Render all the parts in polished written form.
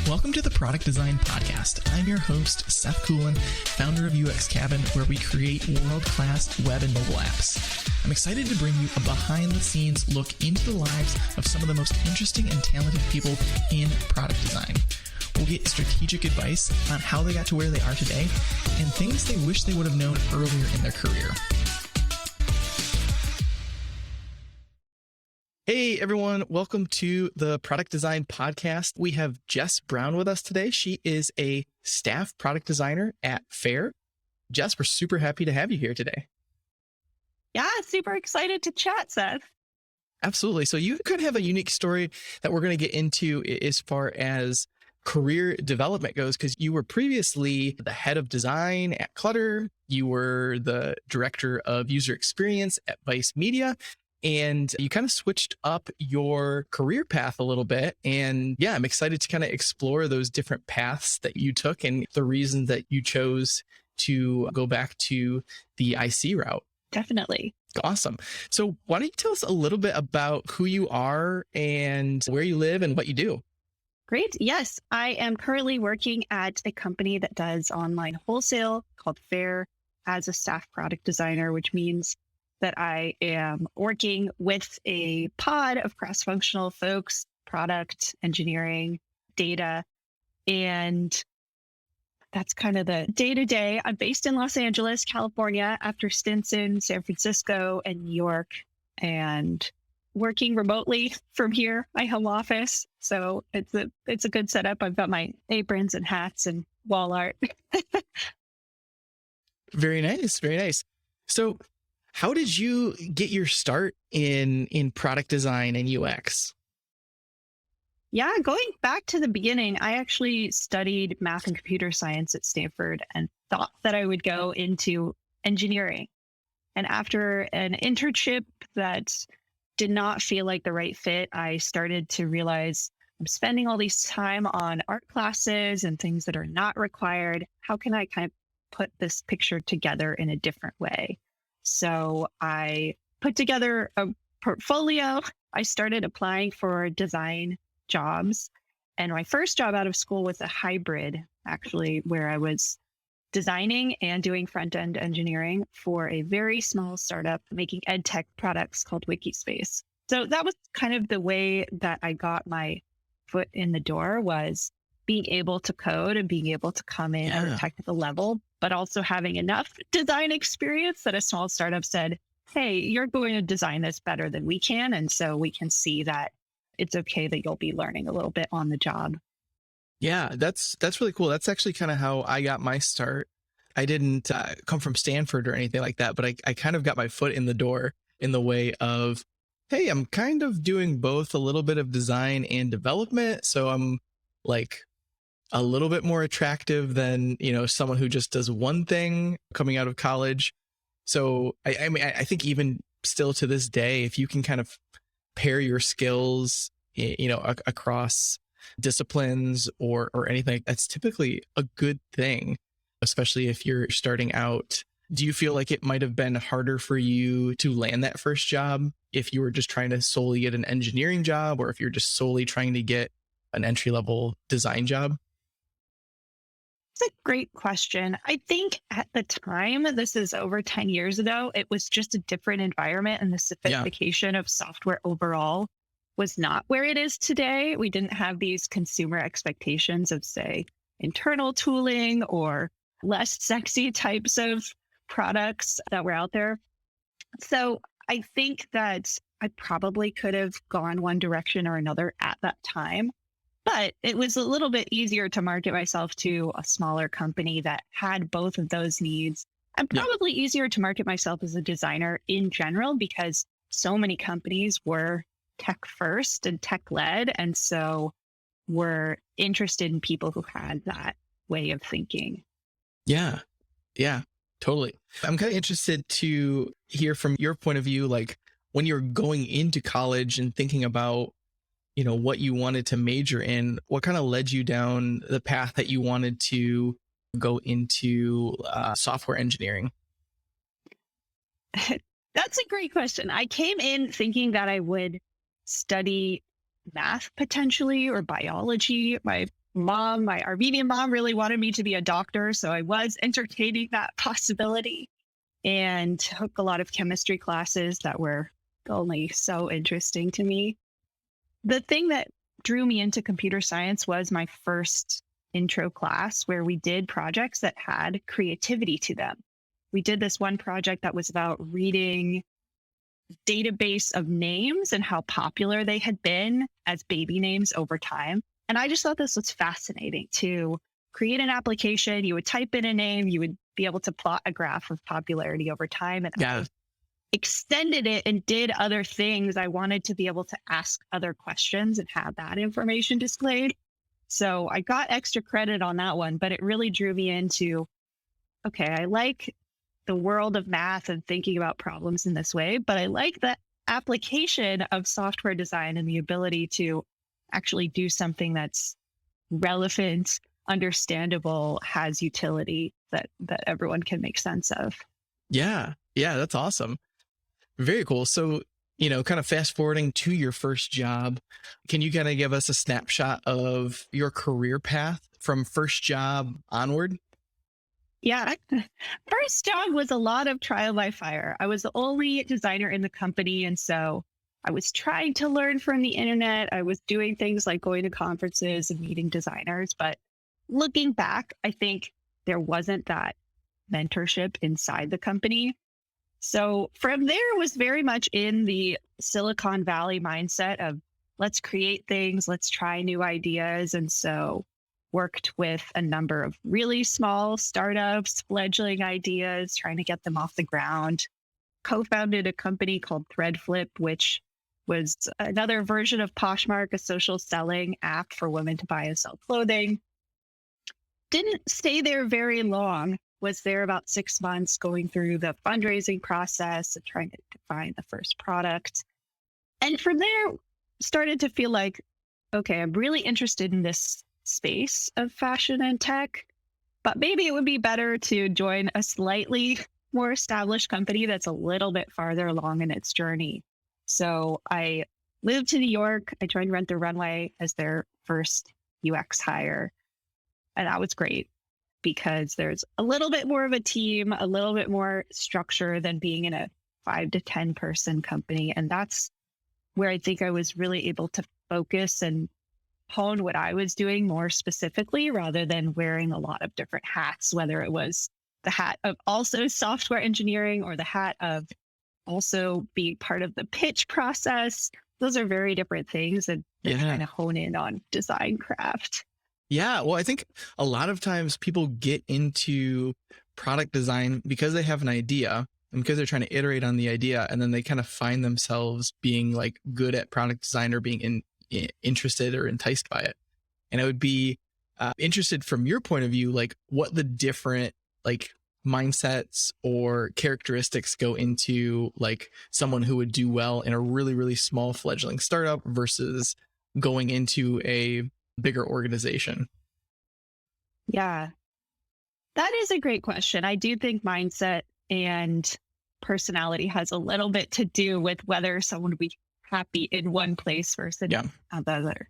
Welcome to the Product Design Podcast. I'm your host, Seth Coelen, founder of UX Cabin, where we create world-class web and mobile apps. I'm excited to bring you a behind-the-scenes look into the lives of some of the most interesting and talented people in product design. We'll get strategic advice on how they got to where they are today and things they wish they would have known earlier in their career. Hey everyone, welcome to the Product Design Podcast. We have Jess Brown with us today. She is a staff product designer at Faire. Jess, we're super happy to have you here today. Yeah, super excited to chat, Seth. Absolutely. So you could have a unique story that we're going to get into as far as career development goes, because you were previously the head of design at Clutter. You were the director of user experience at Vice Media. And you kind of switched up your career path a little bit. And yeah, I'm excited to kind of explore those different paths that you took and the reason that you chose to go back to the IC route. Definitely. Awesome. So why don't you tell us a little bit about who you are and where you live and what you do? Great. Yes, I am currently working at a company that does online wholesale called Faire as a staff product designer, which means that I am working with a pod of cross-functional folks, product, engineering, data, and that's kind of the day-to-day. I'm based in Los Angeles, California, after stints in San Francisco and New York, and working remotely from here, my home office. So it's a good setup. I've got my aprons and hats and wall art. Very nice. Very nice. So how did you get your start in product design and UX? Yeah, going back to the beginning, I actually studied math and computer science at Stanford and thought that I would go into engineering. And after an internship that did not feel like the right fit, I started to realize I'm spending all this time on art classes and things that are not required. How can I kind of put this picture together in a different way? So I put together a portfolio. I started applying for design jobs. And my first job out of school was a hybrid, actually, where I was designing and doing front-end engineering for a very small startup making ed tech products called Wikispace. So that was kind of the way that I got my foot in the door, was being able to code and being able to come in at a technical level, but also having enough design experience that a small startup said, hey, you're going to design this better than we can. And so we can see that it's okay that you'll be learning a little bit on the job. Yeah, that's really cool. That's actually kind of how I got my start. I didn't come from Stanford or anything like that, but I kind of got my foot in the door in the way of, hey, I'm kind of doing both a little bit of design and development. So I'm like a little bit more attractive than, someone who just does one thing coming out of college. So I mean, I think even still to this day, if you can kind of pair your skills, across disciplines or anything, that's typically a good thing, especially if you're starting out. Do you feel like it might have been harder for you to land that first job if you were just trying to solely get an engineering job, or if you're just solely trying to get an entry-level design job? It's a great question. I think at the time, this is over 10 years ago, it was just a different environment, and the sophistication of software overall was not where it is today. We didn't have these consumer expectations of, say, internal tooling or less sexy types of products that were out there. So I think that I probably could have gone one direction or another at that time. But it was a little bit easier to market myself to a smaller company that had both of those needs, and probably easier to market myself as a designer in general, because so many companies were tech first and tech led. And so were interested in people who had that way of thinking. Yeah, totally. I'm kind of interested to hear from your point of view, like when you're going into college and thinking about what you wanted to major in, what kind of led you down the path that you wanted to go into software engineering? That's a great question. I came in thinking that I would study math potentially or biology. My mom, my Armenian mom, really wanted me to be a doctor. So I was entertaining that possibility and took a lot of chemistry classes that were only so interesting to me. The thing that drew me into computer science was my first intro class where we did projects that had creativity to them. We did this one project that was about reading database of names and how popular they had been as baby names over time. And I just thought this was fascinating to create an application. You would type in a name, you would be able to plot a graph of popularity over time. And Yeah. I extended it and did other things. I wanted to be able to ask other questions and have that information displayed. So I got extra credit on that one, but it really drew me into, okay, I like the world of math and thinking about problems in this way, but I like the application of software design and the ability to actually do something that's relevant, understandable, has utility that everyone can make sense of. Yeah. Yeah. That's awesome. Very cool. So, kind of fast forwarding to your first job, can you kind of give us a snapshot of your career path from first job onward? Yeah. First job was a lot of trial by fire. I was the only designer in the company. And so I was trying to learn from the internet. I was doing things like going to conferences and meeting designers. But looking back, I think there wasn't that mentorship inside the company. So from there was very much in the Silicon Valley mindset of let's create things, let's try new ideas. And so worked with a number of really small startups, fledgling ideas, trying to get them off the ground. Co-founded a company called Threadflip, which was another version of Poshmark, a social selling app for women to buy and sell clothing. Didn't stay there very long, was there about 6 months going through the fundraising process and trying to define the first product. And from there, started to feel like, okay, I'm really interested in this space of fashion and tech, but maybe it would be better to join a slightly more established company that's a little bit farther along in its journey. So I moved to New York. I joined Rent the Runway as their first UX hire. And that was great because there's a little bit more of a team, a little bit more structure than being in a 5 to 10 person company. And that's where I think I was really able to focus and hone what I was doing more specifically rather than wearing a lot of different hats, whether it was the hat of also software engineering or the hat of also being part of the pitch process. Those are very different things and trying to hone in on design craft. Yeah. Well, I think a lot of times people get into product design because they have an idea and because they're trying to iterate on the idea. And then they kind of find themselves being like good at product design or being interested or enticed by it. And I would be interested from your point of view, like what the different like mindsets or characteristics go into like someone who would do well in a really, really small fledgling startup versus going into a bigger organization. Yeah, that is a great question. I do think mindset and personality has a little bit to do with whether someone would be happy in one place versus another.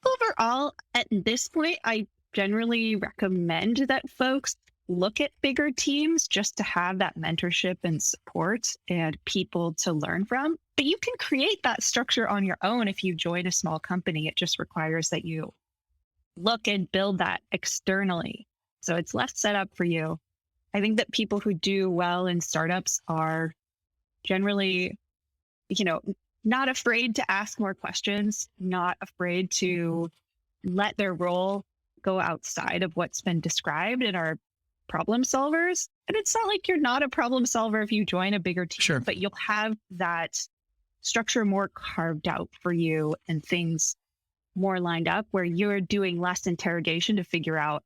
Overall, at this point, I generally recommend that folks look at bigger teams just to have that mentorship and support and people to learn from. But you can create that structure on your own if you join a small company. It just requires that you look and build that externally. So it's less set up for you. I think that people who do well in startups are generally, not afraid to ask more questions, not afraid to let their role go outside of what's been described and are problem solvers. And it's not like you're not a problem solver if you join a bigger team, Sure. but you'll have that structure more carved out for you and things more lined up where you're doing less interrogation to figure out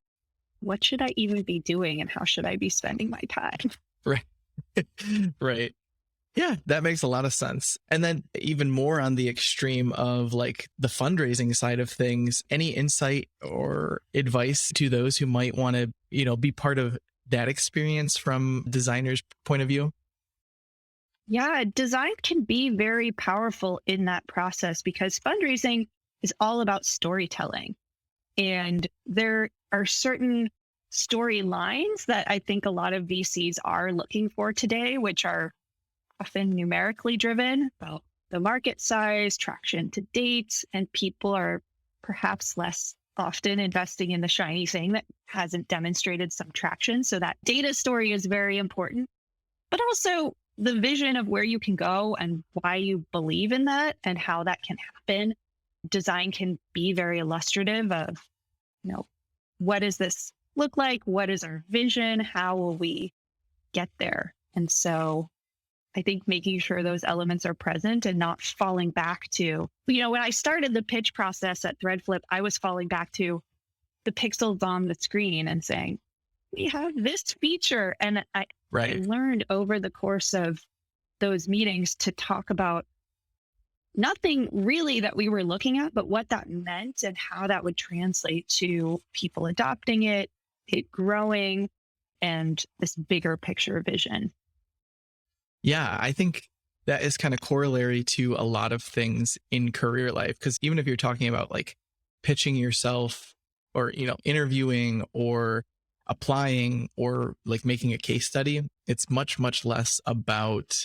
what should I even be doing and how should I be spending my time? Right. Right. Yeah, that makes a lot of sense. And then even more on the extreme of like the fundraising side of things, any insight or advice to those who might want to, be part of that experience from designers' point of view? Yeah, design can be very powerful in that process because fundraising is all about storytelling. And there are certain storylines that I think a lot of VCs are looking for today, which are often numerically driven about the market size, traction to date, and people are perhaps less often investing in the shiny thing that hasn't demonstrated some traction. So that data story is very important, but also the vision of where you can go and why you believe in that and how that can happen. Design can be very illustrative of, what does this look like? What is our vision? How will we get there? And so I think making sure those elements are present and not falling back to, when I started the pitch process at Threadflip, I was falling back to the pixels on the screen and saying, we have this feature. And I learned over the course of those meetings to talk about nothing really that we were looking at, but what that meant and how that would translate to people adopting it growing, and this bigger picture vision. Yeah, I think that is kind of corollary to a lot of things in career life. Because even if you're talking about like pitching yourself or, interviewing or applying or like making a case study, it's much, much less about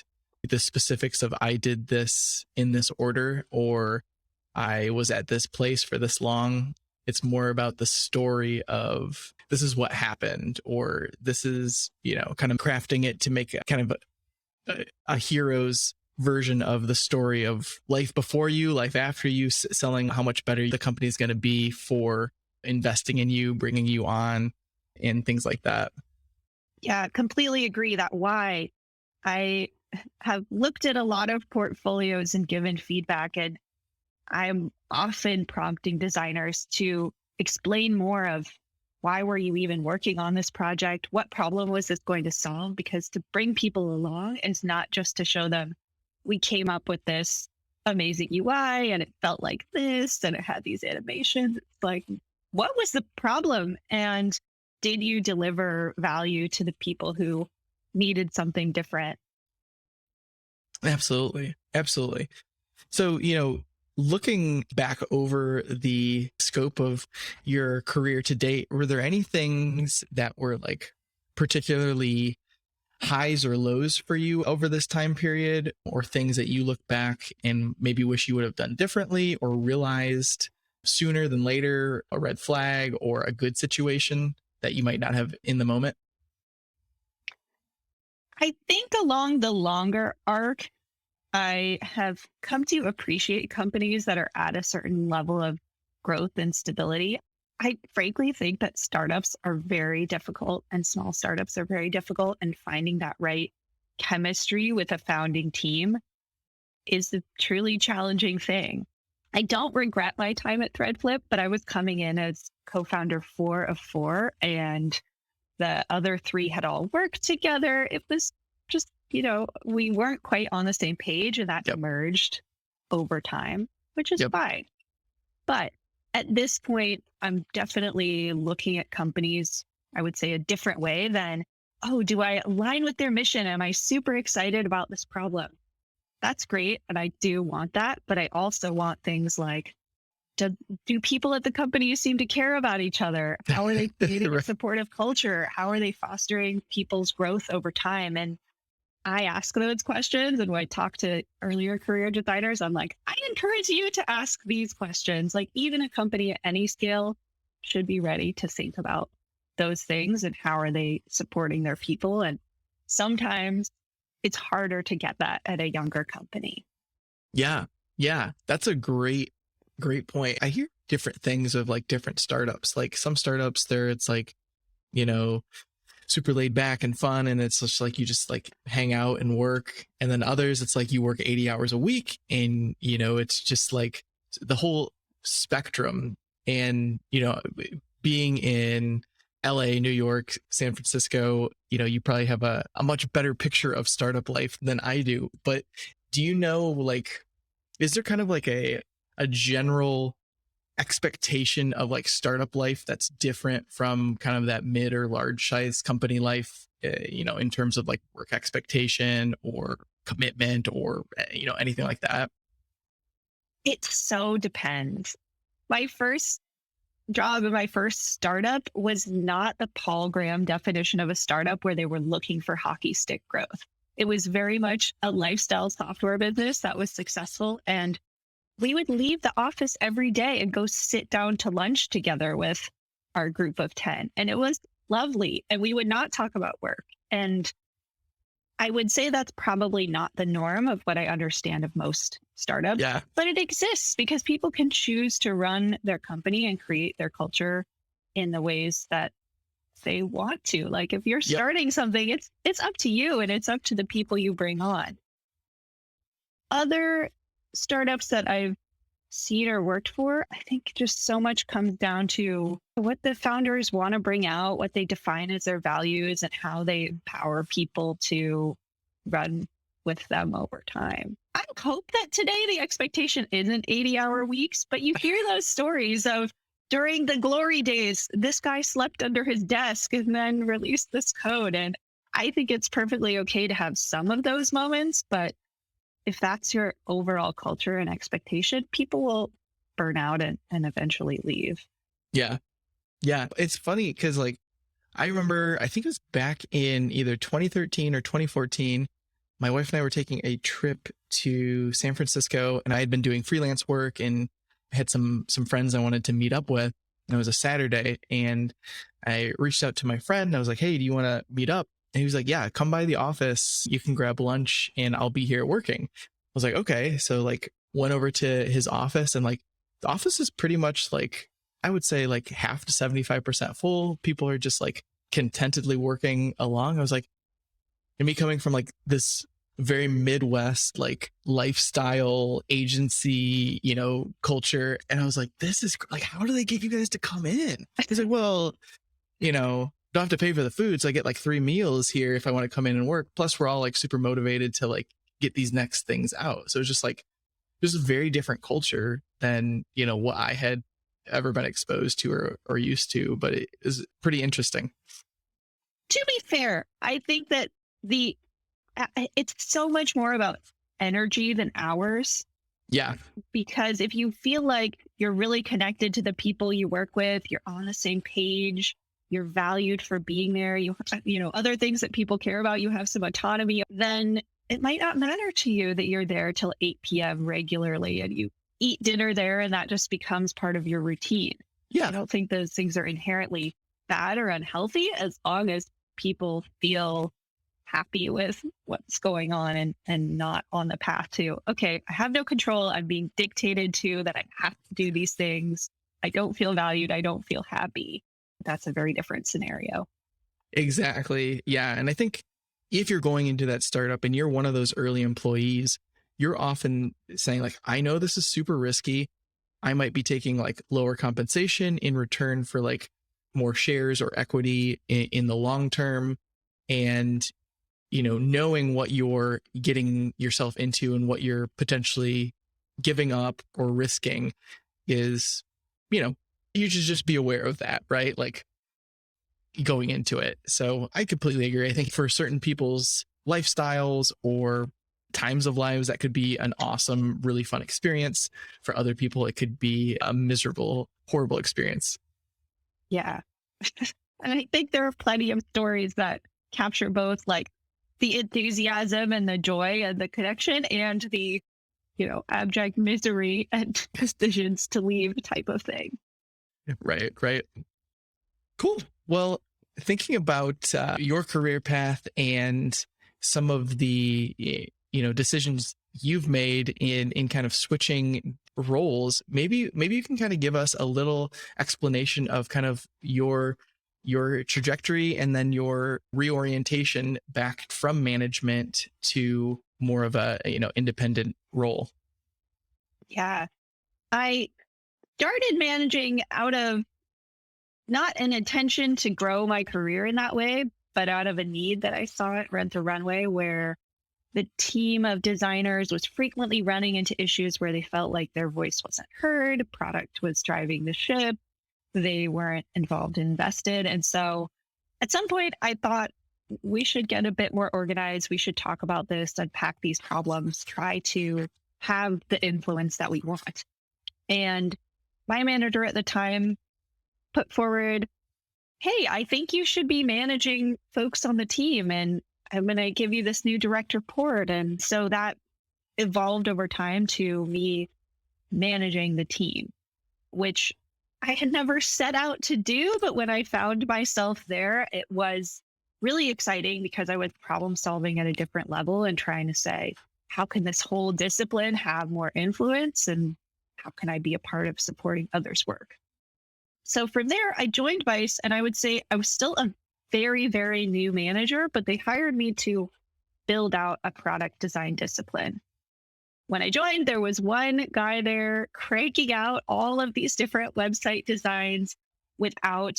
the specifics of I did this in this order or I was at this place for this long. It's more about the story of this is what happened, or this is, kind of crafting it to make a kind of a hero's version of the story of life before you, life after you, selling how much better the company is going to be for investing in you, bringing you on, and things like that. Yeah, completely agree that why I have looked at a lot of portfolios and given feedback, and I'm often prompting designers to explain more of why were you even working on this project? What problem was this going to solve? Because to bring people along is not just to show them we came up with this amazing UI and it felt like this and it had these animations. It's like, what was the problem? And did you deliver value to the people who needed something different? Absolutely. Absolutely. So, looking back over the scope of your career to date, were there any things that were like particularly highs or lows for you over this time period, or things that you look back and maybe wish you would have done differently or realized sooner than later, a red flag or a good situation that you might not have in the moment? I think along the longer arc, I have come to appreciate companies that are at a certain level of growth and stability. I frankly think that startups are very difficult and small startups are very difficult, and finding that right chemistry with a founding team is a truly challenging thing. I don't regret my time at Threadflip, but I was coming in as co-founder 4 of 4, and the other 3 had all worked together. It was just, we weren't quite on the same page, and that emerged over time, which is fine. But at this point, I'm definitely looking at companies, I would say, a different way than, oh, do I align with their mission? Am I super excited about this problem? That's great. And I do want that. But I also want things like, do people at the company seem to care about each other? How are they creating a supportive culture? How are they fostering people's growth over time? And I ask those questions. And when I talk to earlier career designers, I'm like, I encourage you to ask these questions. Like, even a company at any scale should be ready to think about those things and how are they supporting their people. And sometimes it's harder to get that at a younger company. Yeah. That's a great point. I hear different things of like different startups. Like some startups it's like, super laid back and fun, and it's just like you just like hang out and work. And then others, it's like you work 80 hours a week, and it's just like the whole spectrum. And being in LA, New York, San Francisco, you probably have a much better picture of startup life than I do. But do like, is there kind of like a general expectation of like startup life that's different from kind of that mid or large size company life, in terms of like work expectation or commitment or, anything like that? It so depends. My first job in my first startup was not the Paul Graham definition of a startup where they were looking for hockey stick growth. It was very much a lifestyle software business that was successful. And we would leave the office every day and go sit down to lunch together with our group of 10. And it was lovely. And we would not talk about work. And I would say that's probably not the norm of what I understand of most startups, Yeah. but it exists because people can choose to run their company and create their culture in the ways that they want to. Like if you're Yep. starting something, it's up to you and it's up to the people you bring on. Other startups that I've seen or worked for, I think just so much comes down to what the founders want to bring out, what they define as their values, and how they empower people to run with them over time. I hope that today the expectation isn't 80-hour weeks, but you hear those stories of during the glory days, this guy slept under his desk and then released this code. And I think it's perfectly okay to have some of those moments, but if that's your overall culture and expectation, people will burn out and eventually leave. Yeah. Yeah. It's funny because like I remember, I think it was back in either 2013 or 2014, my wife and I were taking a trip to San Francisco, and I had been doing freelance work and had some friends I wanted to meet up with. And it was a Saturday, and I reached out to my friend and I was like, hey, do you want to meet up? And he was like, yeah, come by the office. You can grab lunch and I'll be here working. I was like, okay. So like went over to his office, and like the office is pretty much like, I would say like half to 75% full. People are just like contentedly working along. I was like, and me coming from like this very Midwest, like lifestyle agency, culture. And I was like, this is like, how do they get you guys to come in? He's like, well, don't have to pay for the food. So I get like 3 meals here if I want to come in and work. Plus we're all like super motivated to like get these next things out. So it's just like, there's a very different culture than, what I had ever been exposed to or used to, but it is pretty interesting. To be fair, I think that it's so much more about energy than hours. Yeah. Because if you feel like you're really connected to the people you work with, you're on the same page, you're valued for being there, you other things that people care about, you have some autonomy, then it might not matter to you that you're there till 8 p.m. regularly and you eat dinner there and that just becomes part of your routine. Yeah. I don't think those things are inherently bad or unhealthy as long as people feel happy with what's going on and not on the path to, okay, I have no control. I'm being dictated to that I have to do these things. I don't feel valued. I don't feel happy. That's a very different scenario. Exactly. Yeah. And I think if you're going into that startup and you're one of those early employees, you're often saying like, I know this is super risky. I might be taking like lower compensation in return for like more shares or equity in the long term. And, knowing what you're getting yourself into and what you're potentially giving up or risking is, you should just be aware of that, right? Like going into it. So I completely agree. I think for certain people's lifestyles or times of lives, that could be an awesome, really fun experience. For other people, it could be a miserable, horrible experience. Yeah. And I think there are plenty of stories that capture both like the enthusiasm and the joy and the connection and the, abject misery and decisions to leave type of thing. Right. Cool. Well, thinking about your career path and some of the, decisions you've made in kind of switching roles, maybe you can kind of give us a little explanation of kind of your trajectory and then your reorientation back from management to more of a, independent role. Yeah. I started managing out of not an intention to grow my career in that way, but out of a need that I saw at Rent the Runway, where the team of designers was frequently running into issues where they felt like their voice wasn't heard, product was driving the ship, they weren't involved and invested. And so at some point I thought we should get a bit more organized. We should talk about this, unpack these problems, try to have the influence that we want. And my manager at the time put forward, hey, I think you should be managing folks on the team, and I'm going to give you this new direct report. And so that evolved over time to me managing the team, which I had never set out to do. But when I found myself there, it was really exciting because I was problem solving at a different level and trying to say, how can this whole discipline have more influence? And how can I be a part of supporting others' work? So from there, I joined Vice, and I would say I was still a very, very new manager, but they hired me to build out a product design discipline. When I joined, there was one guy there cranking out all of these different website designs without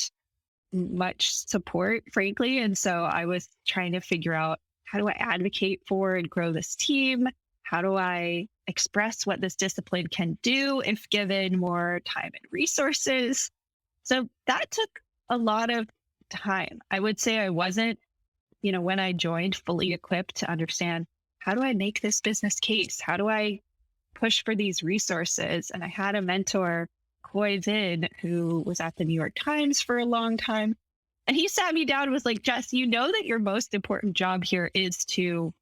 much support, frankly. And so I was trying to figure out, how do I advocate for and grow this team? How do I express what this discipline can do if given more time and resources? So that took a lot of time. I would say I wasn't, when I joined, fully equipped to understand, how do I make this business case? How do I push for these resources? And I had a mentor, Coy Vin, who was at the New York Times for a long time. And he sat me down and was like, Jess, you know that your most important job here is to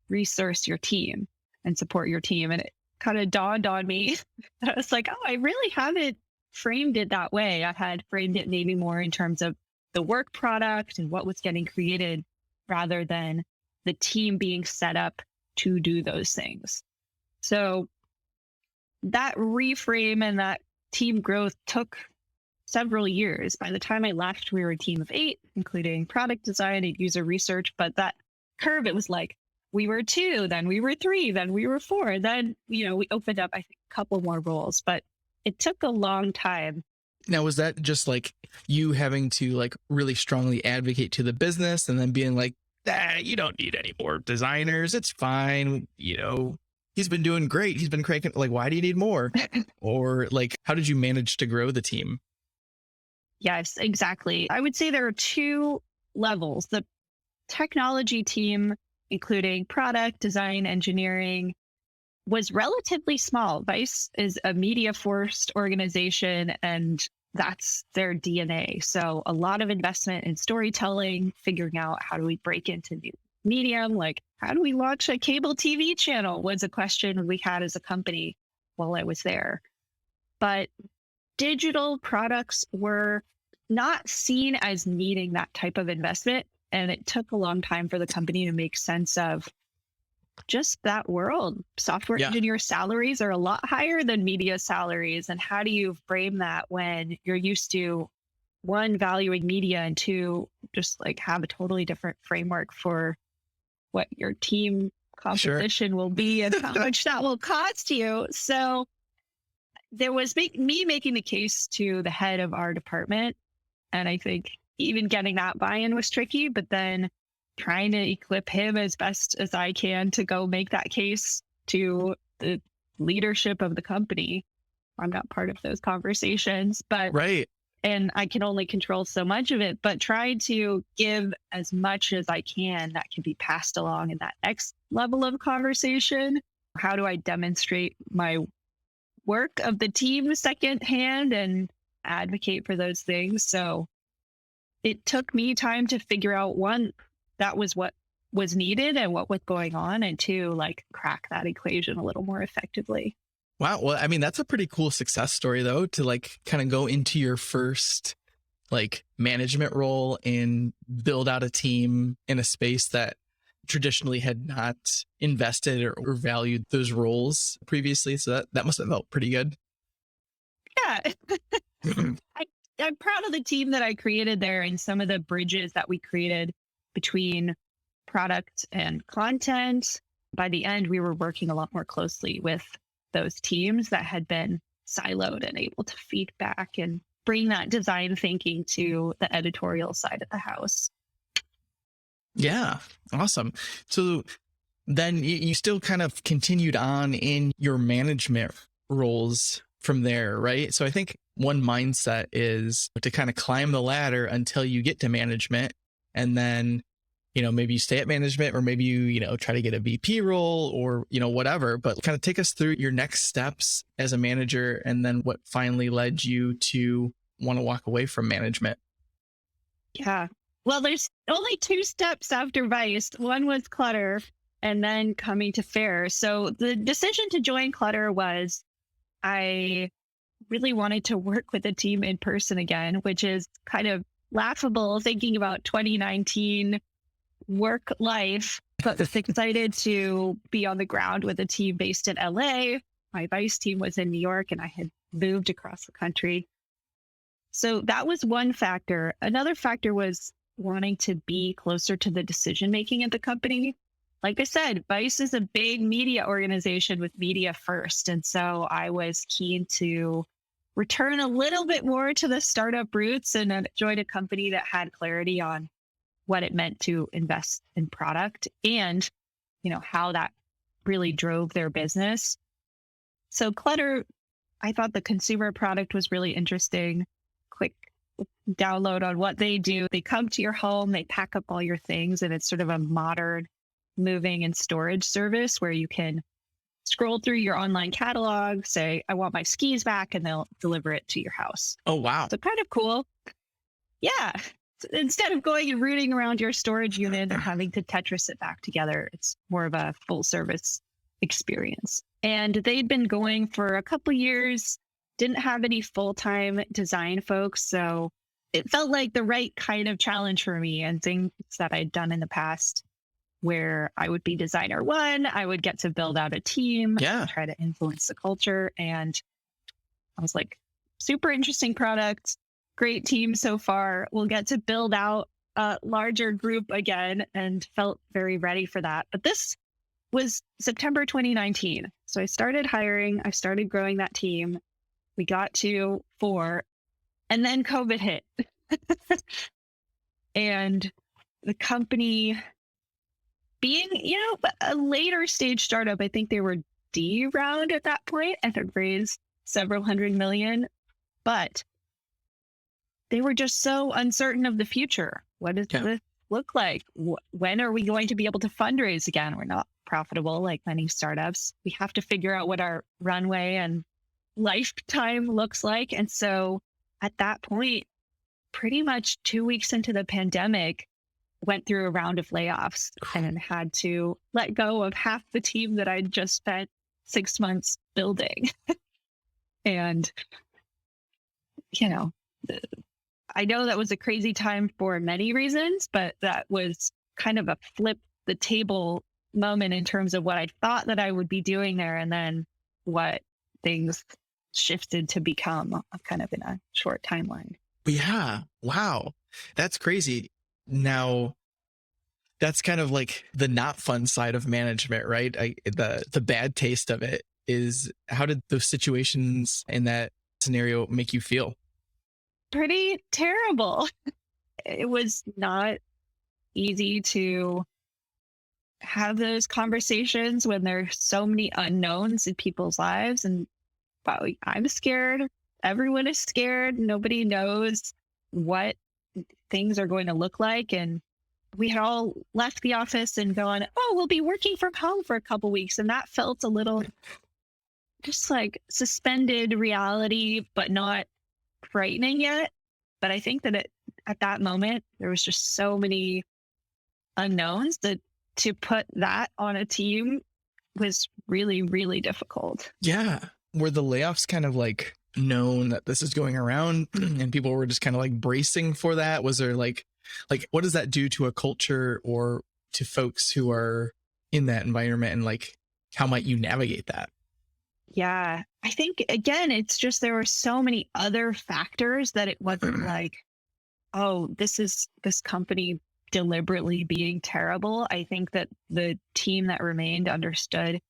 resource your team and support your team. And it kind of dawned on me. I was like, oh, I really haven't framed it that way. I had framed it maybe more in terms of the work product and what was getting created rather than the team being set up to do those things. So that reframe and that team growth took several years. By the time I left, we were a team of 8, including product design and user research. But that curve, it was like we were 2, then we were 3, then we were 4. Then, we opened up, I think, a couple more roles, but it took a long time. Now, was that just like you having to like really strongly advocate to the business and then being like, you don't need any more designers. It's fine. He's been doing great. He's been cranking. Like, why do you need more? Or like, how did you manage to grow the team? Yes, exactly. I would say there are 2 levels. The technology team, including product, design, engineering, was relatively small. Vice is a media-first organization, and that's their DNA. So a lot of investment in storytelling, figuring out how do we break into new medium, like how do we launch a cable TV channel was a question we had as a company while I was there. But digital products were not seen as needing that type of investment. And it took a long time for the company to make sense of just that world. Software engineer salaries are a lot higher than media salaries. And how do you frame that when you're used to, 1, valuing media, and 2, just like have a totally different framework for what your team composition will be and how much that will cost you. So there was me making the case to the head of our department. And I think even getting that buy-in was tricky, but then trying to equip him as best as I can to go make that case to the leadership of the company. I'm not part of those conversations, but and I can only control so much of it, but try to give as much as I can that can be passed along in that next level of conversation. How do I demonstrate my work of the team secondhand and advocate for those things? So it took me time to figure out, 1, that was what was needed and what was going on, and 2, like crack that equation a little more effectively. Wow. Well, I mean, that's a pretty cool success story, though, to like kind of go into your first like management role and build out a team in a space that traditionally had not invested or valued those roles previously. So that must have felt pretty good. Yeah. I'm proud of the team that I created there and some of the bridges that we created between product and content. By the end, we were working a lot more closely with those teams that had been siloed and able to feed back and bring that design thinking to the editorial side of the house. Yeah. Awesome. So then you still kind of continued on in your management roles from there, right? So I think one mindset is to kind of climb the ladder until you get to management, and then maybe you stay at management, or maybe you try to get a VP role, or whatever. But kind of take us through your next steps as a manager, and then what finally led you to want to walk away from management? Yeah. Well, there's only two steps after Vice. One was Clutter and then coming to Faire. So the decision to join Clutter was I really wanted to work with a team in person again, which is kind of laughable thinking about 2019 work life, but was excited to be on the ground with a team based in LA. My Vice team was in New York and I had moved across the country. So that was one factor. Another factor was wanting to be closer to the decision making at the company. Like I said, Vice is a big media organization with media first. And so I was keen to return a little bit more to the startup roots and join a company that had clarity on what it meant to invest in product and, how that really drove their business. So Clutter, I thought the consumer product was really interesting. Quick download on what they do. They come to your home, they pack up all your things, and it's sort of a modern moving and storage service where you can scroll through your online catalog, say, I want my skis back, and they'll deliver it to your house. Oh, wow. So kind of cool. Yeah. Instead of going and rooting around your storage unit and having to Tetris it back together, it's more of a full service experience. And they'd been going for a couple years, didn't have any full-time design folks. So it felt like the right kind of challenge for me and things that I'd done in the past where I would be designer one, I would get to build out a team, try to influence the culture. And I was like, super interesting product, great team so far. We'll get to build out a larger group again and felt very ready for that. But this was September 2019. So I started hiring, I started growing that team. We got to 4 and then COVID hit. And the company being, a later stage startup, I think they were D round at that point and had raised several $100 million, but they were just so uncertain of the future. What does this look like? When are we going to be able to fundraise again? We're not profitable like many startups. We have to figure out what our runway and lifetime looks like. And so at that point, pretty much 2 weeks into the pandemic, went through a round of layoffs and had to let go of half the team that I'd just spent 6 months building. And, I know that was a crazy time for many reasons, but that was kind of a flip the table moment in terms of what I thought that I would be doing there and then what things shifted to become kind of in a short timeline. Yeah. Wow. That's crazy. Now, that's kind of like the not fun side of management, right? The bad taste of it is, how did those situations in that scenario make you feel? Pretty terrible. It was not easy to have those conversations when there's so many unknowns in people's lives. And I'm scared. Everyone is scared. Nobody knows what things are going to look like. And we had all left the office and gone, we'll be working from home for a couple weeks. And that felt a little just like suspended reality, but not frightening yet. But I think that at that moment, there was just so many unknowns that to put that on a team was really, really difficult. Yeah. Were the layoffs kind of like known that this is going around and people were just kind of like bracing for that? Was there like what does that do to a culture or to folks who are in that environment, and like how might you navigate that? Yeah, I think again, it's just there were so many other factors that it wasn't like, this is this company deliberately being terrible. I think that the team that remained understood,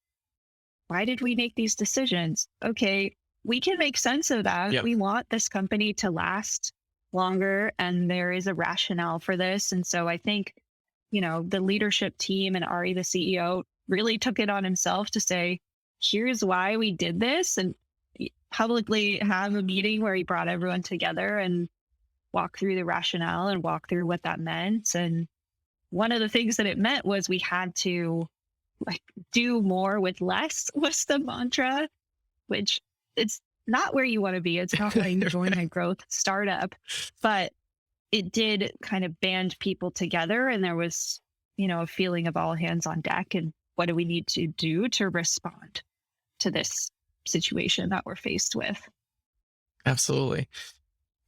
why did we make these decisions? Okay, we can make sense of that. Yep. We want this company to last longer, and there is a rationale for this. And so I think, the leadership team and Ari, the CEO, really took it on himself to say, here's why we did this, and publicly have a meeting where he brought everyone together and walk through the rationale and walk through what that meant. And one of the things that it meant was we had to do more with less was the mantra, which it's not where you want to be. It's not why you join a growth startup, but it did kind of band people together. And there was, a feeling of all hands on deck. And what do we need to do to respond to this situation that we're faced with? Absolutely.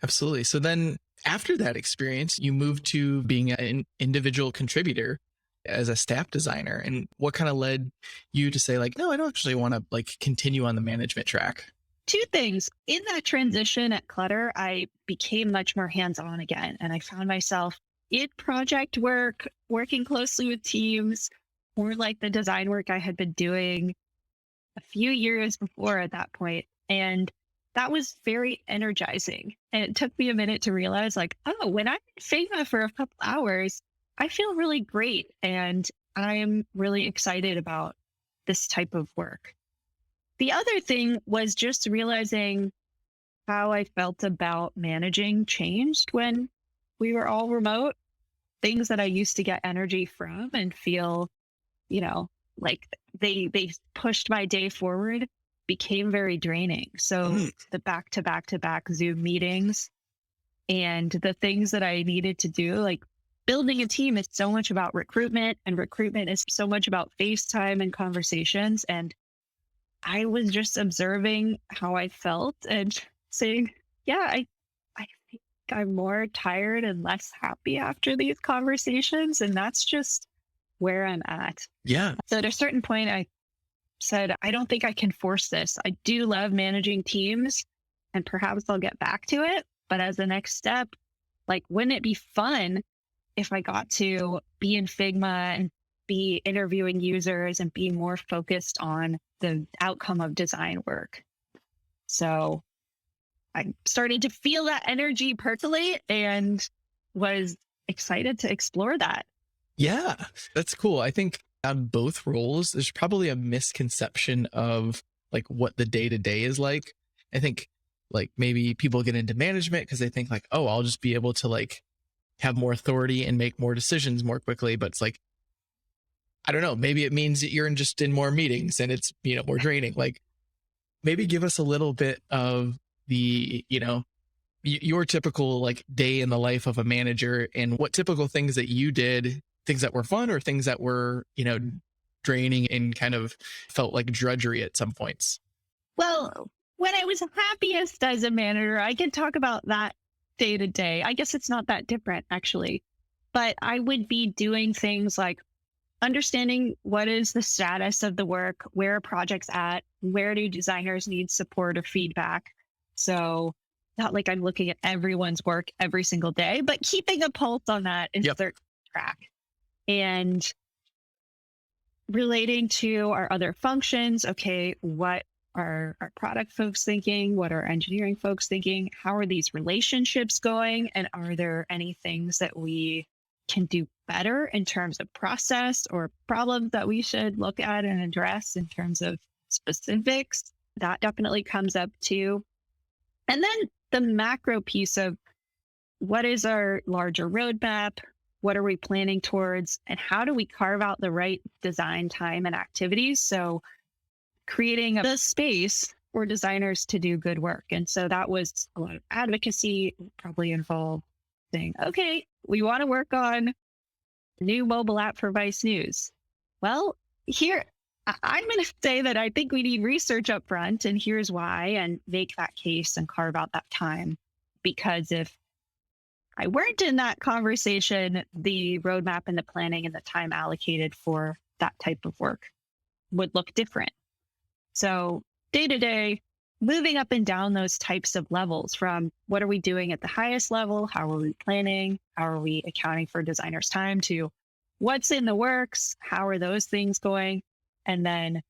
Absolutely. So then after that experience, you moved to being an individual contributor as a staff designer. And what kind of led you to say like, no, I don't actually want to like continue on the management track? Two things. In that transition at Clutter, I became much more hands-on again. And I found myself in project work, working closely with teams, more like the design work I had been doing a few years before at that point. And that was very energizing. And it took me a minute to realize like, oh, when I'm in Figma for a couple hours, I feel really great. And I'm really excited about this type of work. The other thing was just realizing how I felt about managing changed when we were all remote. Things that I used to get energy from and feel, like they pushed my day forward became very draining. So the back-to-back Zoom meetings and the things that I needed to do, like building a team is so much about recruitment, and recruitment is so much about FaceTime and conversations. And I was just observing how I felt and saying, yeah, I think I'm more tired and less happy after these conversations. And that's just where I'm at. Yeah. So at a certain point, I said, I don't think I can force this. I do love managing teams and perhaps I'll get back to it. But as a next step, like, wouldn't it be fun if I got to be in Figma and be interviewing users and be more focused on the outcome of design work? So I started to feel that energy percolate and was excited to explore that. Yeah, that's cool. I think on both roles, there's probably a misconception of like what the day to day is like. I think like maybe people get into management because they think like, oh, I'll just be able to like have more authority and make more decisions more quickly. But it's like, I don't know, maybe it means that you're just in more meetings and it's, more draining. Like maybe give us a little bit of the, your typical like day in the life of a manager and what typical things that you did, things that were fun or things that were, draining and kind of felt like drudgery at some points. Well, when I was happiest as a manager, I can talk about that day to day. I guess it's not that different actually, but I would be doing things like understanding what is the status of the work, where are projects at, where do designers need support or feedback. So not like I'm looking at everyone's work every single day, but keeping a pulse on that is their track. And relating to our other functions, okay, what are our product folks thinking? What are engineering folks thinking? How are these relationships going? And are there any things that we can do better in terms of process or problems that we should look at and address in terms of specifics? That definitely comes up too. And then the macro piece of what is our larger roadmap? What are we planning towards? And how do we carve out the right design time and activities? So creating the space for designers to do good work. And so that was a lot of advocacy, probably involved saying, okay, we want to work on a new mobile app for Vice News. Well, here, I'm going to say that I think we need research up front, and here's why, and make that case and carve out that time. Because if I weren't in that conversation, the roadmap and the planning and the time allocated for that type of work would look different. So day to day, moving up and down those types of levels from what are we doing at the highest level? How are we planning? How are we accounting for designers' time to what's in the works? How are those things going? And then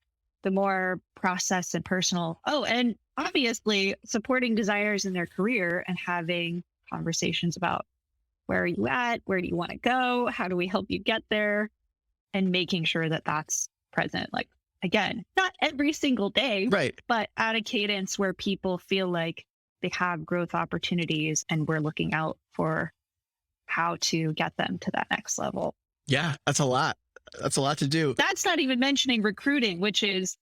the more process and personal. Oh, and obviously supporting designers in their career and having conversations about where are you at? Where do you want to go? How do we help you get there? And making sure that that's present. Like, again, not every single day, right, but at a cadence where people feel like they have growth opportunities and we're looking out for how to get them to that next level. Yeah, that's a lot. That's a lot to do. That's not even mentioning recruiting, which is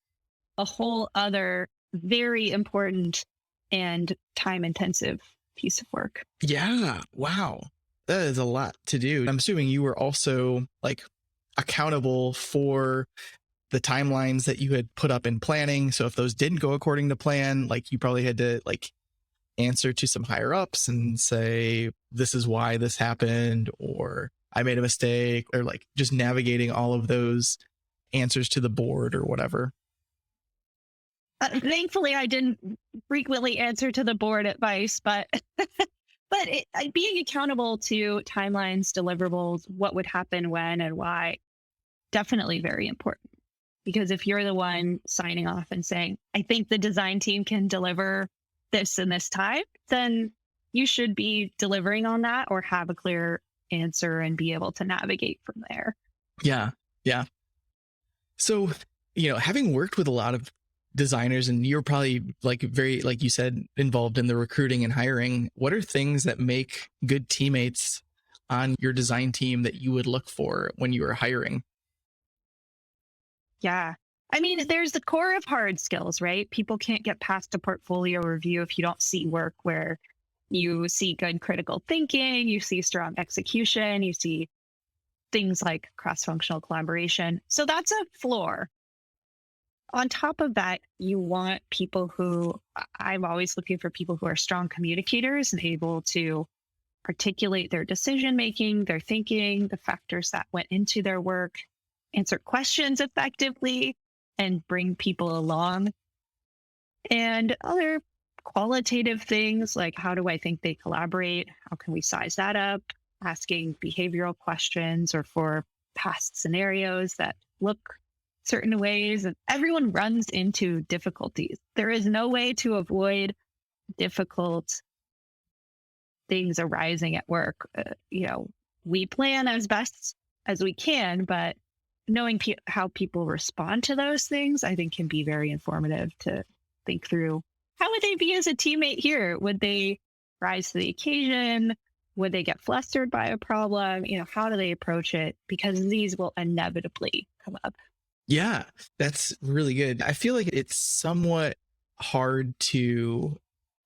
a whole other very important and time intensive piece of work. Yeah. Wow. That is a lot to do. I'm assuming you were also like accountable for the timelines that you had put up in planning. So if those didn't go according to plan, like you probably had to like answer to some higher ups and say, this is why this happened, or I made a mistake, or like just navigating all of those answers to the board or whatever. Thankfully, I didn't frequently answer to the board advice, but being accountable to timelines, deliverables, what would happen when and why, definitely very important. Because if you're the one signing off and saying, I think the design team can deliver this in this time, then you should be delivering on that or have a clear answer and be able to navigate from there. Yeah. Yeah. So, having worked with a lot of designers, and you're probably like very, like you said, involved in the recruiting and hiring, what are things that make good teammates on your design team that you would look for when you were hiring? Yeah. I mean, there's the core of hard skills, right? People can't get past a portfolio review if you don't see work where you see good critical thinking, you see strong execution, you see things like cross-functional collaboration. So that's a floor. On top of that, you want people who, I'm always looking for people who are strong communicators and able to articulate their decision making, their thinking, the factors that went into their work, answer questions effectively, and bring people along. And other qualitative things like, how do I think they collaborate? How can we size that up? Asking behavioral questions or for past scenarios that look certain ways. And everyone runs into difficulties. There is no way to avoid difficult things arising at work. We plan as best as we can, but knowing how people respond to those things, I think can be very informative to think through. How would they be as a teammate here? Would they rise to the occasion? Would they get flustered by a problem? How do they approach it? Because these will inevitably come up. Yeah, that's really good. I feel like it's somewhat hard to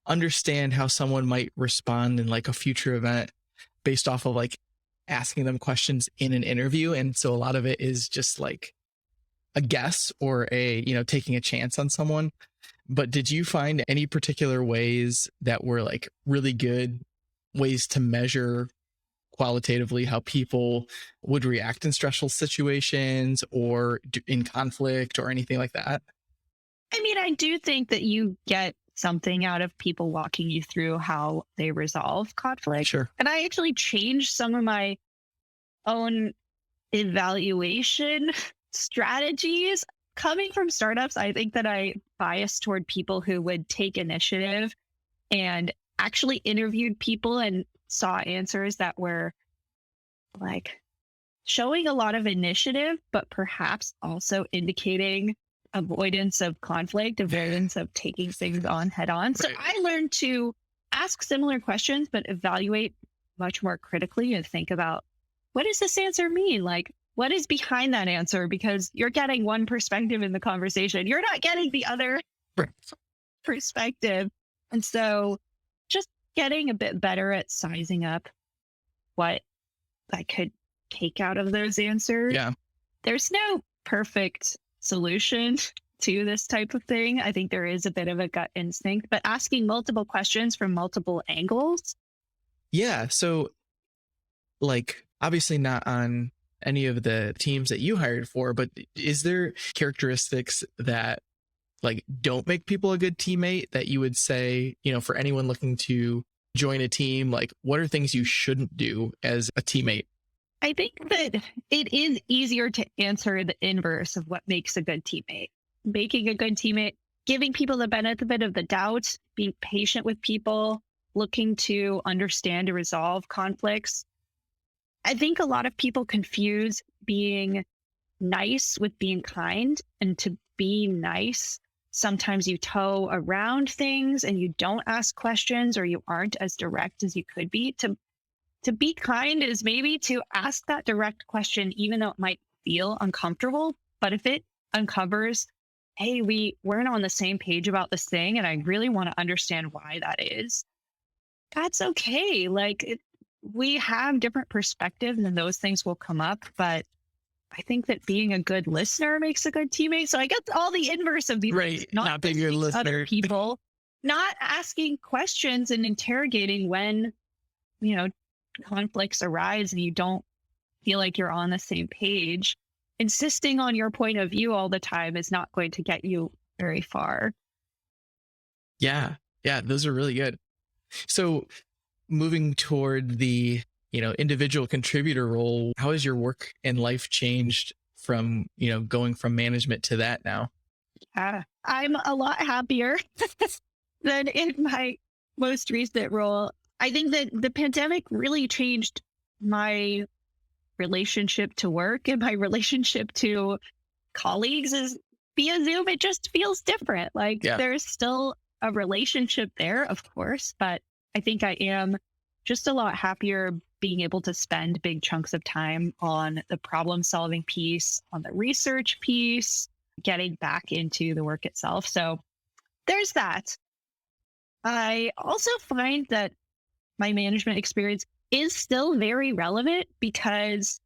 understand how someone might respond in like a future event based off of like asking them questions in an interview. And so a lot of it is just like a guess or taking a chance on someone. But did you find any particular ways that were like really good ways to measure qualitatively how people would react in stressful situations or in conflict or anything like that? I mean, I do think that you get something out of people walking you through how they resolve conflict. Sure. And I actually changed some of my own evaluation strategies. Coming from startups, I think that I biased toward people who would take initiative and actually interviewed people and saw answers that were like showing a lot of initiative, but perhaps also indicating avoidance of conflict, avoidance of taking things on head on. Right. So I learned to ask similar questions, but evaluate much more critically and think about, what does this answer mean? Like, what is behind that answer? Because you're getting one perspective in the conversation. You're not getting the other perspective. And so just getting a bit better at sizing up what I could take out of those answers. Yeah. There's no perfect solution to this type of thing. I think there is a bit of a gut instinct, but asking multiple questions from multiple angles. Yeah. So like obviously not on any of the teams that you hired for, but is there characteristics that like don't make people a good teammate that you would say, for anyone looking to join a team, like what are things you shouldn't do as a teammate? I think that it is easier to answer the inverse of what makes a good teammate. Making a good teammate, giving people the benefit of the doubt, being patient with people, looking to understand and resolve conflicts. I think a lot of people confuse being nice with being kind. And to be nice, sometimes you toe around things and you don't ask questions or you aren't as direct as you could be. To be kind is maybe to ask that direct question, even though it might feel uncomfortable. But if it uncovers hey, we weren't on the same page about this thing, and I really want to understand why that is. That's okay. We have different perspectives and those things will come up, but I think that being a good listener makes a good teammate. So I get all the inverse of these things, Right. not Not being your listening to other listener. people, not asking questions and interrogating when, you know, conflicts arise and you don't feel like you're on the same page. Insisting on your point of view all the time is not going to get you very far. Yeah. Yeah. Those are really good. So moving toward the, individual contributor role, how has your work and life changed from, going from management to that now? I'm a lot happier than in my most recent role. I think that the pandemic really changed my relationship to work and my relationship to colleagues is via Zoom. It just feels different. Like Yeah. there's still a relationship there, of course, but I think I am just a lot happier being able to spend big chunks of time on the problem solving piece, on the research piece, getting back into the work itself. So there's that. I also find that my management experience is still very relevant because,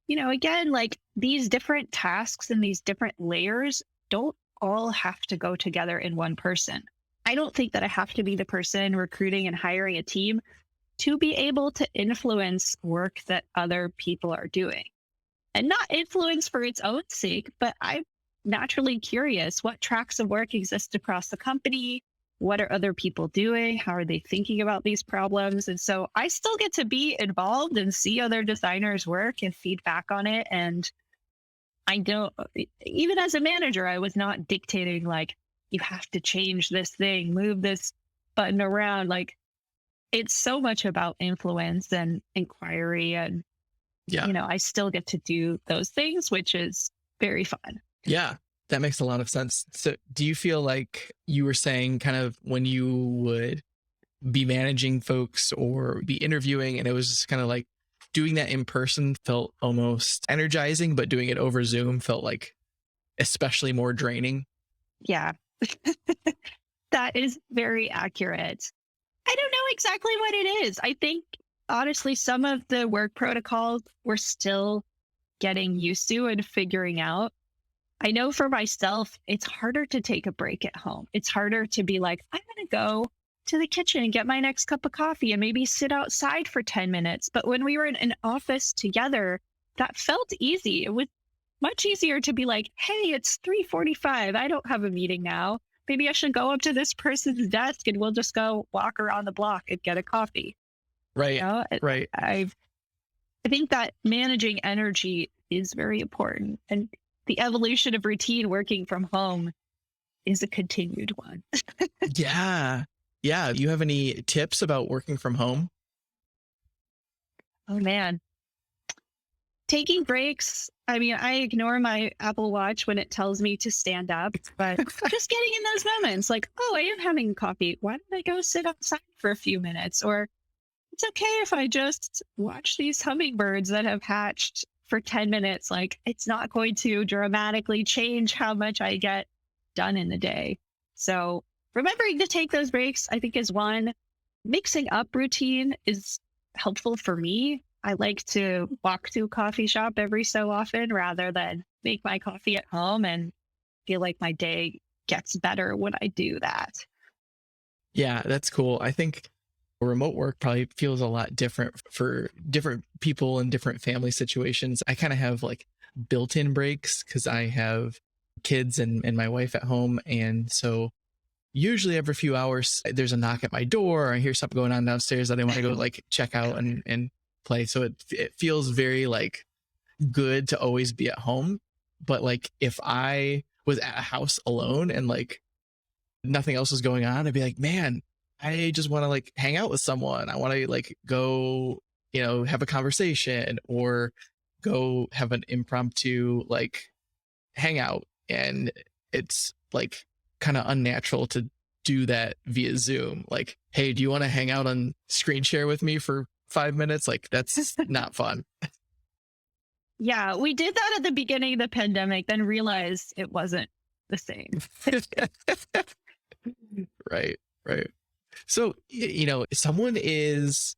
again, like these different tasks and these different layers don't all have to go together in one person. I don't think that I have to be the person recruiting and hiring a team to be able to influence work that other people are doing. And not influence for its own sake, but I'm naturally curious what tracks of work exist across the company. What are other people doing? How are they thinking about these problems? And so I still get to be involved and see other designers work and feedback on it. And I don't, even as a manager, I was not dictating like, you have to change this thing, move this button around. Like it's so much about influence and inquiry. And, Yeah. I still get to do those things, which is very fun. Yeah. That makes a lot of sense. So do you feel like you were saying kind of when you would be managing folks or be interviewing and it was just kind of like doing that in person felt almost energizing, but doing it over Zoom felt like especially more draining? Yeah, that is very accurate. I don't know exactly what it is. I think, honestly, some of the work protocols we're still getting used to and figuring out. I know for myself, it's harder to take a break at home. It's harder to be like, I'm going to go to the kitchen and get my next cup of coffee and maybe sit outside for 10 minutes. But when we were in an office together, that felt easy. It was much easier to be like, hey, it's 3:45. I don't have a meeting now. Maybe I should go up to this person's desk and we'll just go walk around the block and get a coffee. Right. Right. I think that managing energy is very important. And the evolution of routine working from home is a continued one. Yeah. Yeah. Do you have any tips about working from home? Oh, man. Taking breaks. I mean, I ignore my Apple Watch when it tells me to stand up, but just getting in those moments like, oh, I am having coffee. Why don't I go sit outside for a few minutes? Or it's okay if I just watch these hummingbirds that have hatched for 10 minutes. Like, it's not going to dramatically change how much I get done in the day. So remembering to take those breaks, I think, is one. Mixing up routine is helpful for me. I like to walk to a coffee shop every so often rather than make my coffee at home and feel like my day gets better when I do that. Yeah, that's cool. I think remote work probably feels a lot different for different people in different family situations. I kind of have like built-in breaks because I have kids and my wife at home. And so usually every few hours, there's a knock at my door. Or I hear something going on downstairs that I want to go like check out and play. So it feels very like good to always be at home. But like if I was at a house alone and like nothing else was going on, I'd be like, man, I just want to like hang out with someone. I want to like go, have a conversation or go have an impromptu like hangout. And it's like kind of unnatural to do that via Zoom. Like, hey, do you want to hang out on screen share with me for 5 minutes? Like, that's not fun. Yeah, we did that at the beginning of the pandemic, then realized it wasn't the same. Right, right. So, someone is,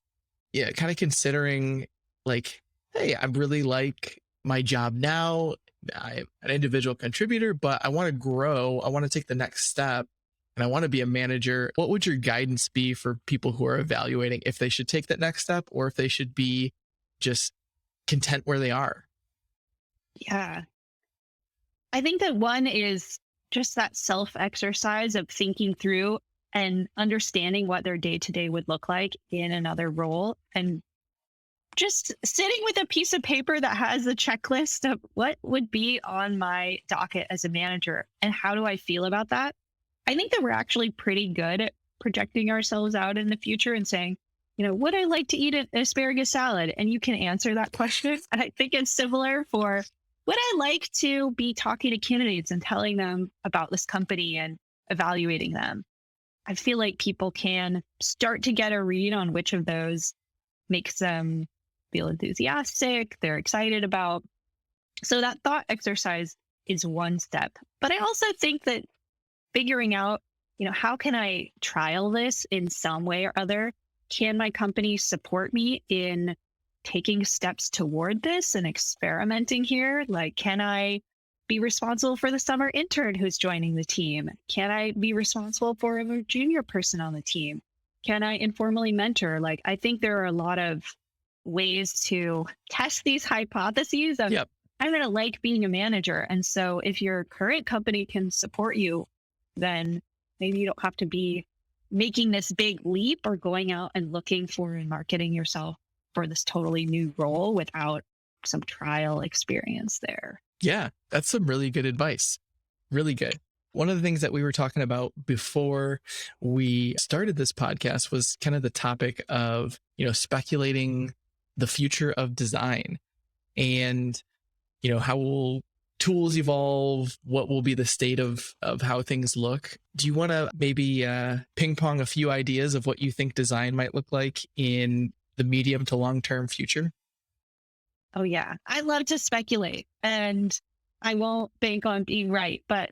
yeah, kind of considering like, hey, I really like my job now. I'm an individual contributor, but I want to grow. I want to take the next step and I want to be a manager. What would your guidance be for people who are evaluating if they should take that next step or if they should be just content where they are? Yeah. I think that one is just that self exercise of thinking through and understanding what their day to day would look like in another role, and just sitting with a piece of paper that has a checklist of what would be on my docket as a manager and how do I feel about that. I think that we're actually pretty good at projecting ourselves out in the future and saying, would I like to eat an asparagus salad? And you can answer that question. And I think it's similar for, would I like to be talking to candidates and telling them about this company and evaluating them? I feel like people can start to get a read on which of those makes them feel enthusiastic, they're excited about. So that thought exercise is one step. But I also think that figuring out, how can I trial this in some way or other? Can my company support me in taking steps toward this and experimenting here? Like, can I be responsible for the summer intern who's joining the team? Can I be responsible for a junior person on the team? Can I informally mentor? Like, I think there are a lot of ways to test these hypotheses of, Yep. I'm going to like being a manager. And so if your current company can support you, then maybe you don't have to be making this big leap or going out and looking for and marketing yourself for this totally new role without some trial experience there. Yeah, that's some really good advice. Really good. One of the things that we were talking about before we started this podcast was kind of the topic of, speculating the future of design and, how will tools evolve? What will be the state of how things look? Do you want to maybe ping pong a few ideas of what you think design might look like in the medium to long term future? Oh, yeah. I love to speculate and I won't bank on being right, but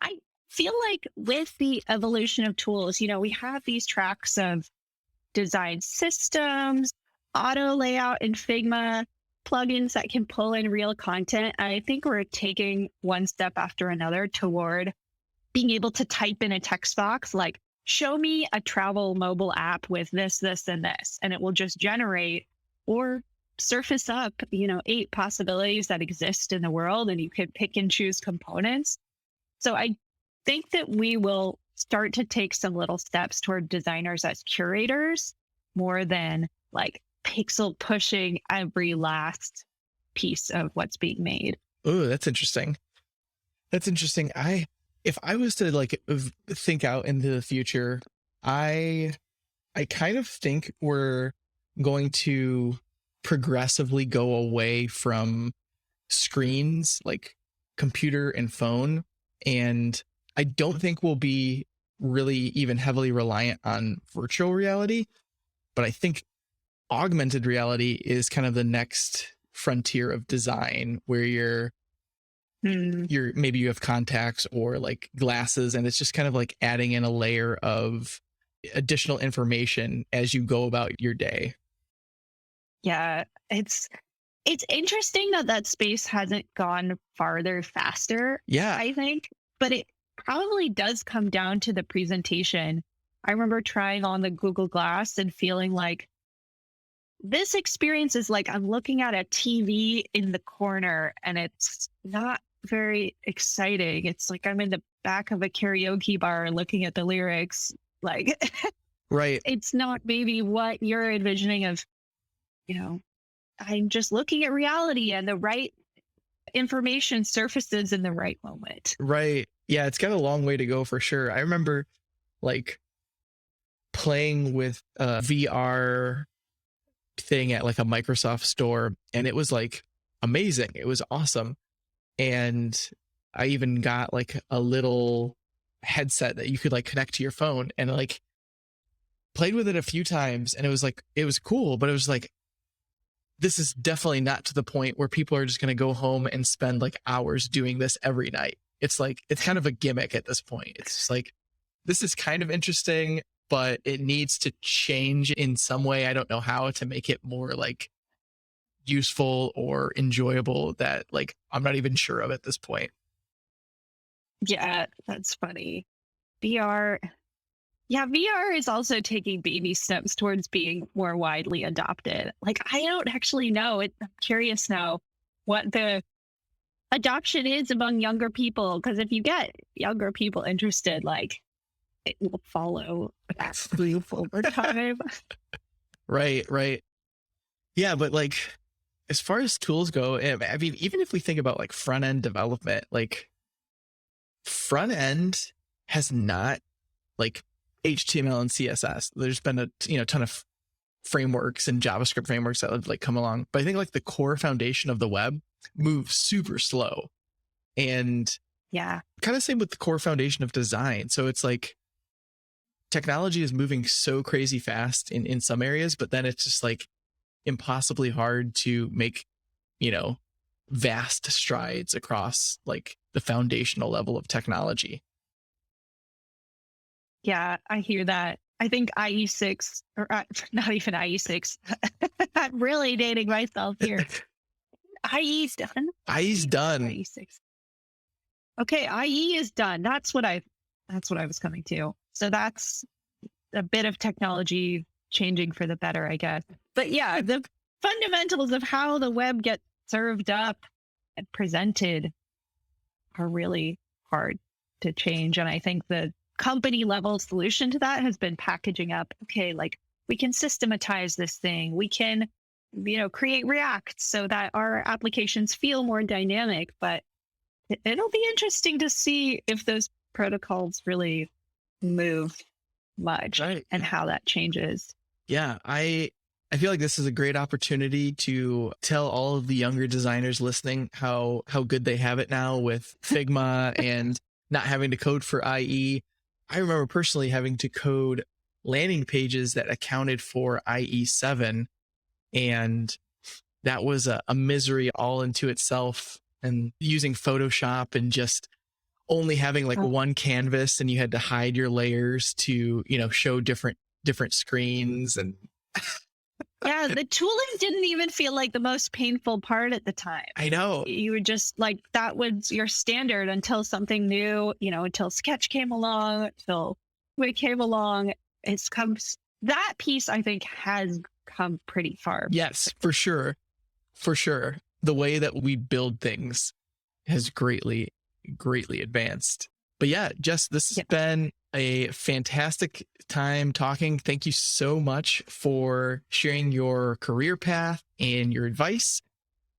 I feel like with the evolution of tools, we have these tracks of design systems, auto layout in Figma, plugins that can pull in real content. And I think we're taking one step after another toward being able to type in a text box, like, show me a travel mobile app with this, this, and this, and it will just generate or surface up, 8 possibilities that exist in the world, and you could pick and choose components. So I think that we will start to take some little steps toward designers as curators more than like pixel pushing every last piece of what's being made. Oh, that's interesting. That's interesting. If I was to like think out into the future, I kind of think we're going to progressively go away from screens like computer and phone. And I don't think we'll be really even heavily reliant on virtual reality, but I think augmented reality is kind of the next frontier of design where you're maybe you have contacts or like glasses, and it's just kind of like adding in a layer of additional information as you go about your day. Yeah, it's interesting that space hasn't gone farther faster. Yeah. I think, but it probably does come down to the presentation. I remember trying on the Google Glass and feeling like this experience is like I'm looking at a TV in the corner and it's not very exciting. It's like I'm in the back of a karaoke bar looking at the lyrics. Like, right. It's not maybe what you're envisioning of, I'm just looking at reality and the right information surfaces in the right moment. Right. Yeah, it's got a long way to go for sure. I remember like playing with a VR thing at like a Microsoft store, and it was like amazing. It was awesome. And I even got like a little headset that you could like connect to your phone, and like played with it a few times, and it was cool, but it was like, this is definitely not to the point where people are just going to go home and spend like hours doing this every night. it's like, it's kind of a gimmick at this point. It's just like, this is kind of interesting, but it needs to change in some way. I don't know how to make it more like useful or enjoyable, that like I'm not even sure of at this point. Yeah, that's funny. VR. Yeah, VR is also taking baby steps towards being more widely adopted. Like, I don't actually know. I'm curious now what the adoption is among younger people. Because if you get younger people interested, like, it will follow that group over time. Right. Yeah, but like, as far as tools go, I mean, even if we think about like front end development, like front end has not, like HTML and CSS. There's been a ton of frameworks and JavaScript frameworks that have like come along, but I think like the core foundation of the web moves super slow, and Yeah. kind of same with the core foundation of design. So it's like technology is moving so crazy fast in some areas, but then it's just like impossibly hard to make, vast strides across like the foundational level of technology. Yeah, I hear that. I think IE6, or not even IE6. I'm really dating myself here. IE's done. IE's done. IE6. Okay, IE is done. That's what I was coming to. So that's a bit of technology changing for the better, I guess. But yeah, the fundamentals of how the web gets served up and presented are really hard to change. And I think the company level solution to that has been packaging up, okay, like we can systematize this thing. We can, create React so that our applications feel more dynamic. But it'll be interesting to see if those protocols really move much, Right. and how that changes. Yeah, I feel like this is a great opportunity to tell all of the younger designers listening how good they have it now with Figma and not having to code for IE. I remember personally having to code landing pages that accounted for IE7, and that was a misery all into itself. And using Photoshop and just only having like one canvas, and you had to hide your layers to, show different screens. And Yeah, the tooling didn't even feel like the most painful part at the time. I know. You were just like, that was your standard until something new, until Sketch came along, until Wix came along. That piece, I think, has come pretty far. Yes, for sure. The way that we build things has greatly advanced. But yeah, Jess, this has been a fantastic time talking. Thank you so much for sharing your career path and your advice,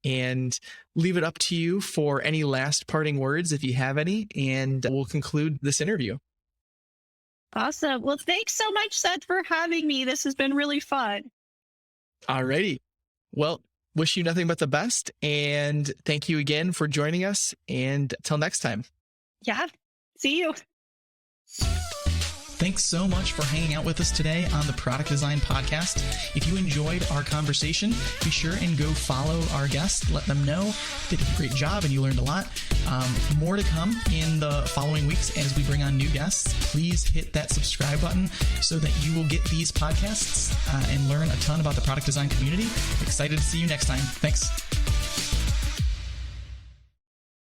and leave it up to you for any last parting words if you have any, and we'll conclude this interview. Awesome. Well, thanks so much, Seth, for having me. This has been really fun. Alrighty. Well, wish you nothing but the best, and thank you again for joining us, and till next time. Yeah. See you. Thanks so much for hanging out with us today on the Product Design Podcast. If you enjoyed our conversation, be sure and go follow our guests. Let them know they did a great job and you learned a lot. More to come in the following weeks as we bring on new guests. Please hit that subscribe button so that you will get these podcasts and learn a ton about the product design community. Excited to see you next time. Thanks.